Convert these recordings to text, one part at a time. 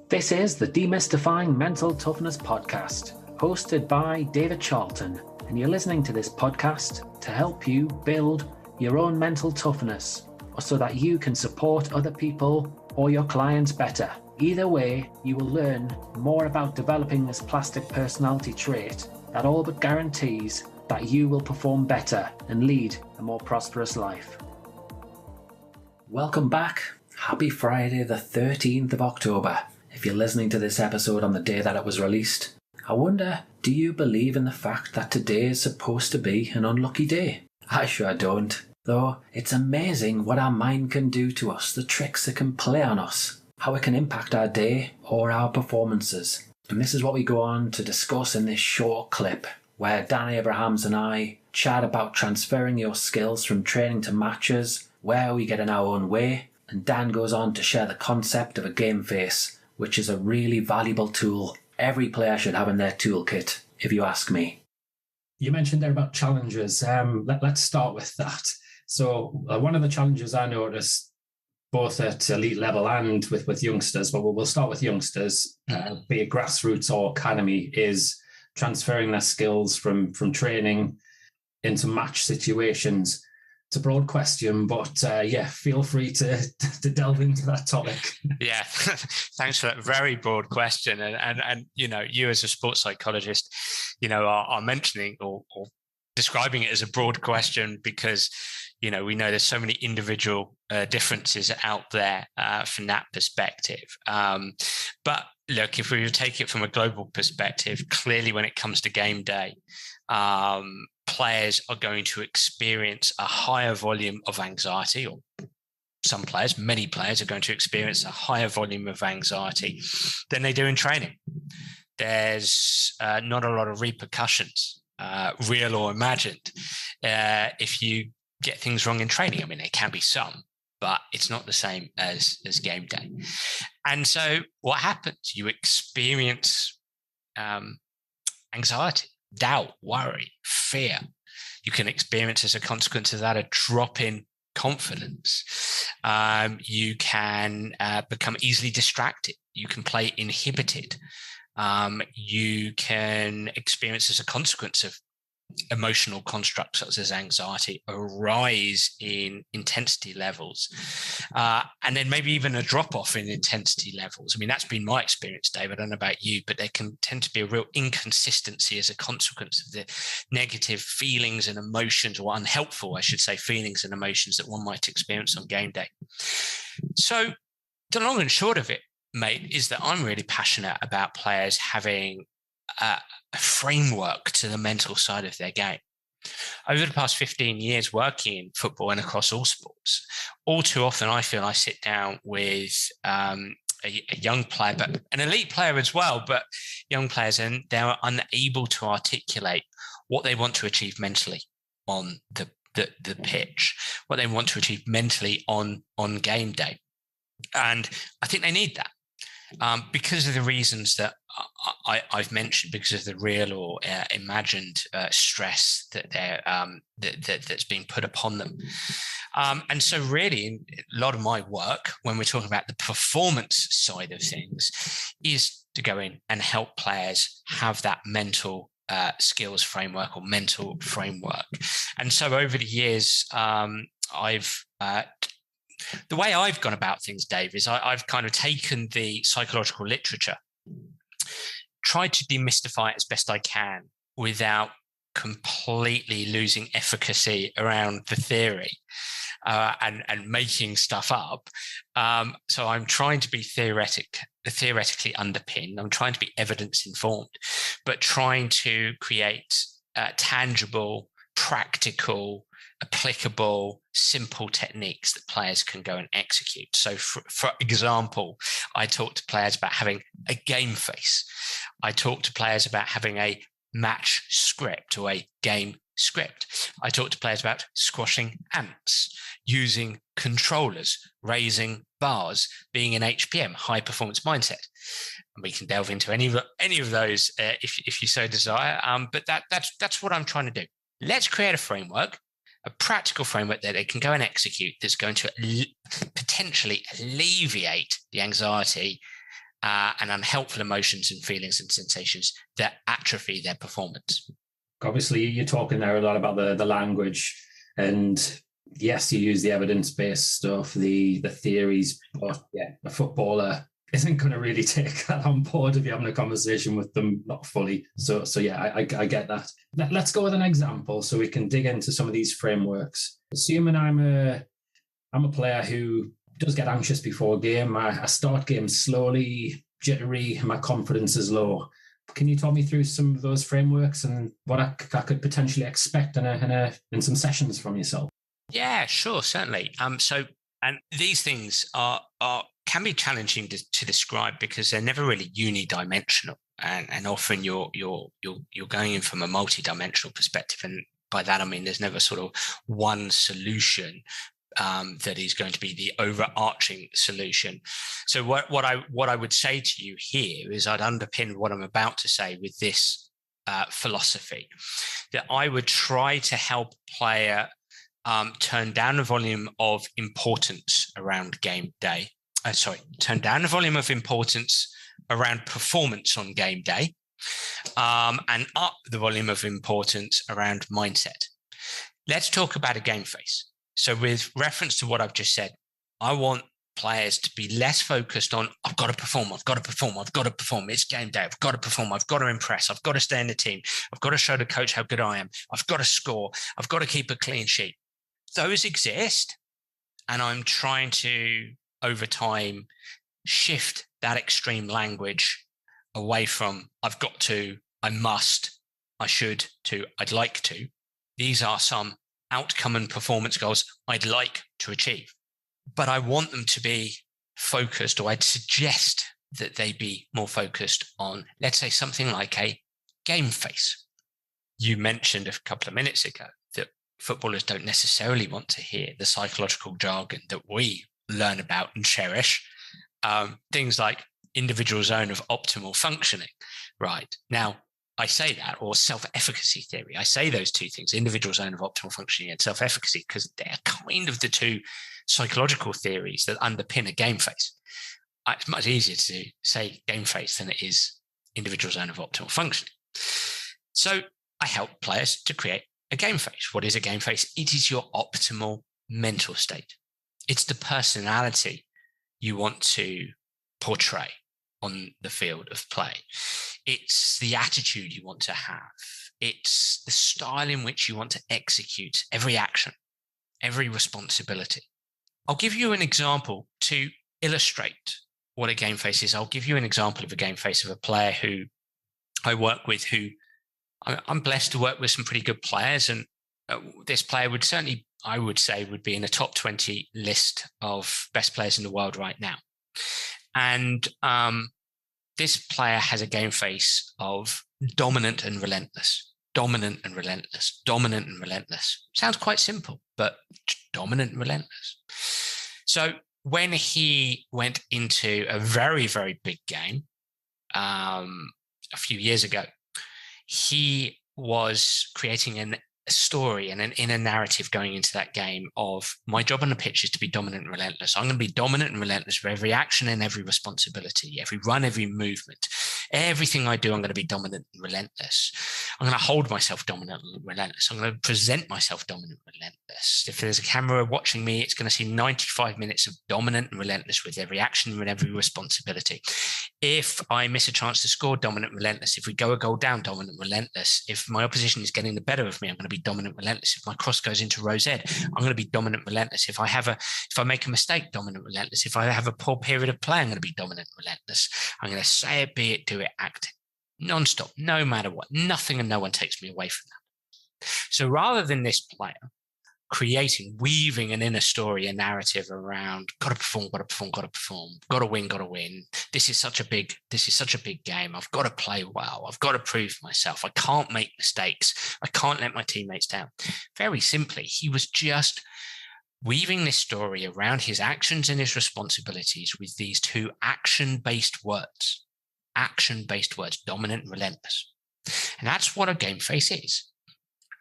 This is the Demystifying Mental Toughness Podcast, hosted by David Charlton, and you're listening to this podcast to help you build your own mental toughness, or so that you can support other people or your clients better. Either way, you will learn more about developing this plastic personality trait that all but guarantees that you will perform better and lead a more prosperous life. Welcome back. Happy Friday the 13th of October. If you're listening to this episode on the day that it was released, I wonder, do you believe in the fact that today is supposed to be an unlucky day? I sure don't. Though it's amazing what our mind can do to us, the tricks it can play on us, how it can impact our day or our performances. And this is what we go on to discuss in this short clip, where Dan Abrahams and I chat about transferring your skills from training to matches, where we get in our own way, and Dan goes on to share the concept of a game face, which is a really valuable tool every player should have in their toolkit, if you ask me. You mentioned there about challenges. Let's start with that. So one of the challenges I noticed, both at elite level and with youngsters, but we'll start with youngsters, be it grassroots or academy, is transferring their skills from training into match situations. It's a broad question, but feel free to delve into that topic. Yeah, thanks for that very broad question. And you know, you as a sports psychologist, you know, are mentioning or describing it as a broad question because, you know, we know there's so many individual differences out there from that perspective. But look, if we take it from a global perspective, clearly when it comes to game day, players are going to experience a higher volume of anxiety, or some players, many players are going to experience a higher volume of anxiety than they do in training. There's not a lot of repercussions, real or imagined, if you get things wrong in training. I mean, there can be some, but it's not the same as game day. And so what happens? You experience anxiety, doubt, worry, fear. You can experience as a consequence of that a drop in confidence. You can become easily distracted. You can play inhibited. You can experience as a consequence of emotional constructs such as anxiety a rise in intensity levels, and then maybe even a drop-off in intensity levels. I mean, that's been my experience, David. I don't know about you, but there can tend to be a real inconsistency as a consequence of the negative feelings and emotions, or unhelpful, I should say, feelings and emotions that one might experience on game day. So the long and short of it, mate, is that I'm really passionate about players having a framework to the mental side of their game. Over the past 15 years working in football and across all sports, all too often I feel I sit down with a young player, but an elite player as well, but young players, and they're unable to articulate what they want to achieve mentally on the pitch, what they want to achieve mentally on game day. And I think they need that. Because of the reasons that I've mentioned, because of the real or imagined stress that that's being put upon them. And so really, a lot of my work, when we're talking about the performance side of things, is to go in and help players have that mental skills framework or mental framework. And so over the years, the way I've gone about things, Dave, is I've kind of taken the psychological literature, tried to demystify it as best I can without completely losing efficacy around the theory and making stuff up. So I'm trying to be theoretically underpinned. I'm trying to be evidence informed, but trying to create tangible, practical, applicable, simple techniques that players can go and execute. So for example, I talk to players about having a game face. I talk to players about having a match script or a game script. I talk to players about squashing ants, using controllers, raising bars, being in HPM, high performance mindset. And we can delve into any of those if you so desire. But that's what I'm trying to do. Let's create a framework, a practical framework that they can go and execute that's going to potentially alleviate the anxiety and unhelpful emotions and feelings and sensations that atrophy their performance. Obviously, you're talking there a lot about the language, and yes, you use the evidence-based stuff, the theories, but yeah, a footballer isn't going to really take that on board if you're having a conversation with them, not fully. So yeah, I get that. Let's go with an example so we can dig into some of these frameworks. Assuming I'm a player who does get anxious before a game. I start games slowly, jittery, and my confidence is low. Can you talk me through some of those frameworks and what I could potentially expect in some sessions from yourself? Yeah, sure, certainly. And these things can be challenging to describe because they're never really unidimensional, and often you're going in from a multidimensional perspective, and by that I mean there's never sort of one solution that is going to be the overarching solution. So what I would say to you here is I'd underpin what I'm about to say with this philosophy, that I would try to help player turn down the volume of importance around game day. Turn down the volume of importance around performance on game day, and up the volume of importance around mindset. Let's talk about a game face. So with reference to what I've just said, I want players to be less focused on, I've got to perform, it's game day, I've got to perform, I've got to impress, I've got to stay in the team, I've got to show the coach how good I am, I've got to score, I've got to keep a clean sheet. Those exist, and I'm trying to, over time, shift that extreme language away from I've got to, I must, I should, to I'd like to. These are some outcome and performance goals I'd like to achieve, but I want them to be focused, or I'd suggest that they be more focused on, let's say, something like a game face. You mentioned a couple of minutes ago that footballers don't necessarily want to hear the psychological jargon that we learn about and cherish. Things like individual zone of optimal functioning, right? Now, I say that, or self-efficacy theory. I say those two things, individual zone of optimal functioning and self-efficacy, because they're kind of the two psychological theories that underpin a game face. It's much easier to say game face than it is individual zone of optimal functioning. So I help players to create a game face. What is a game face? It is your optimal mental state. It's the personality you want to portray on the field of play. It's the attitude you want to have. It's the style in which you want to execute every action, every responsibility. I'll give you an example to illustrate what a game face is. I'll give you an example of a game face of a player who I work with, who I'm blessed to work with some pretty good players. And this player would certainly, I would say, would be in a top 20 list of best players in the world right now. And this player has a game face of dominant and relentless, dominant and relentless, dominant and relentless. Sounds quite simple, but dominant and relentless. So when he went into a very, very big game a few years ago, he was creating a story and an inner narrative going into that game of, my job on the pitch is to be dominant and relentless. I'm going to be dominant and relentless for every action and every responsibility, every run, every movement. Everything I do, I'm going to be dominant and relentless. I'm going to hold myself dominant and relentless. I'm going to present myself dominant and relentless. If there's a camera watching me, it's going to see 95 minutes of dominant and relentless with every action and every responsibility. If I miss a chance to score, dominant and relentless. If we go a goal down, dominant and relentless. If my opposition is getting the better of me, I'm going to be dominant and relentless. If my cross goes into row Z, I'm going to be dominant and relentless. If I make a mistake, dominant and relentless. If I have a poor period of play, I'm going to be dominant and relentless. I'm going to say it, be it, do it, act it. Non-stop, no matter what. Nothing and no one takes me away from that. So rather than this player weaving an inner story, a narrative around got to perform, got to win. This is such a big game. I've got to play well. I've got to prove myself. I can't make mistakes. I can't let my teammates down. Very simply, he was just weaving this story around his actions and his responsibilities with these two action-based words, dominant and relentless. And that's what a game face is.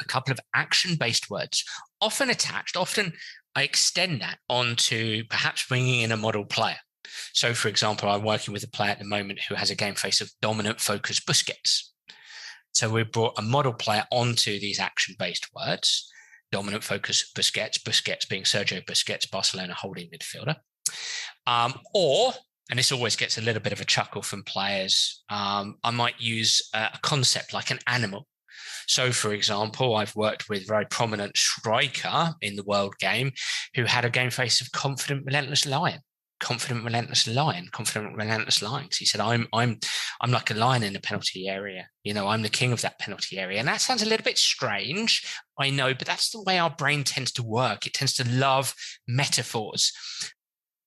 A couple of action-based words, often attached. Often I extend that onto perhaps bringing in a model player. So, for example, I'm working with a player at the moment who has a game face of dominant focus Busquets. So we brought a model player onto these action-based words, dominant focus Busquets being Sergio Busquets, Barcelona holding midfielder. And this always gets a little bit of a chuckle from players, I might use a concept like an animal. So, for example, I've worked with a very prominent striker in the world game who had a game face of confident, relentless lion. Confident, relentless lion. Because he said, I'm like a lion in the penalty area. I'm the king of that penalty area. And that sounds a little bit strange, I know, but that's the way our brain tends to work. It tends to love metaphors.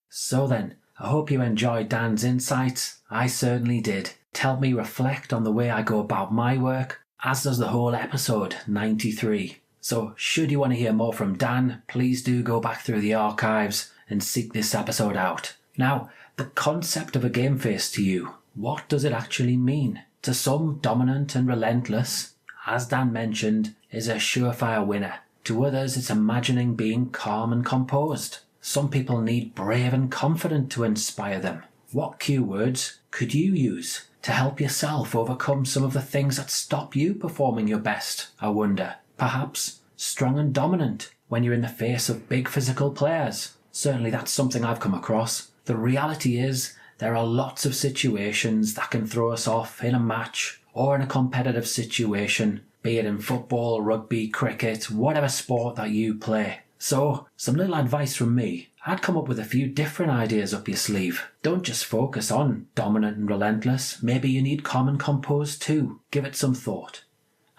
So then, I hope you enjoyed Dan's insights. I certainly did. It helped me reflect on the way I go about my work, as does the whole episode 93. So should you want to hear more from Dan, please do go back through the archives and seek this episode out. Now, the concept of a game face to you, what does it actually mean? To some, dominant and relentless, as Dan mentioned, is a surefire winner. To others, it's imagining being calm and composed. Some people need brave and confident to inspire them. What keywords could you use to help yourself overcome some of the things that stop you performing your best, I wonder? Perhaps strong and dominant when you're in the face of big physical players. Certainly that's something I've come across. The reality is there are lots of situations that can throw us off in a match or in a competitive situation, be it in football, rugby, cricket, whatever sport that you play. So, some little advice from me. I'd come up with a few different ideas up your sleeve. Don't just focus on dominant and relentless. Maybe you need calm and composed too. Give it some thought.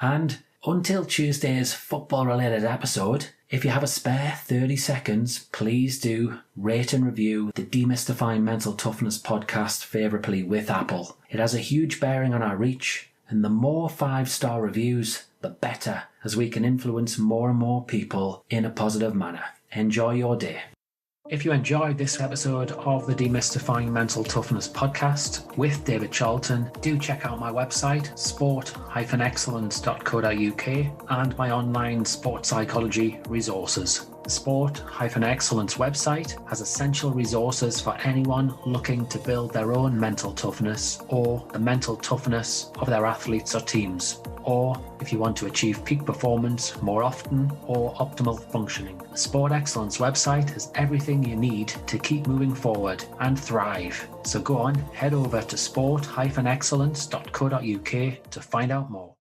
And until Tuesday's football-related episode, if you have a spare 30 seconds, please do rate and review the Demystifying Mental Toughness Podcast favourably with Apple. It has a huge bearing on our reach, and the more 5-star reviews, the better, as we can influence more and more people in a positive manner. Enjoy your day. If you enjoyed this episode of the Demystifying Mental Toughness Podcast with David Charlton, do check out my website, sport-excellence.co.uk, and my online sports psychology resources. The Sport Excellence website has essential resources for anyone looking to build their own mental toughness or the mental toughness of their athletes or teams, or if you want to achieve peak performance more often or optimal functioning. The Sport Excellence website has everything you need to keep moving forward and thrive. So go on, head over to sport-excellence.co.uk to find out more.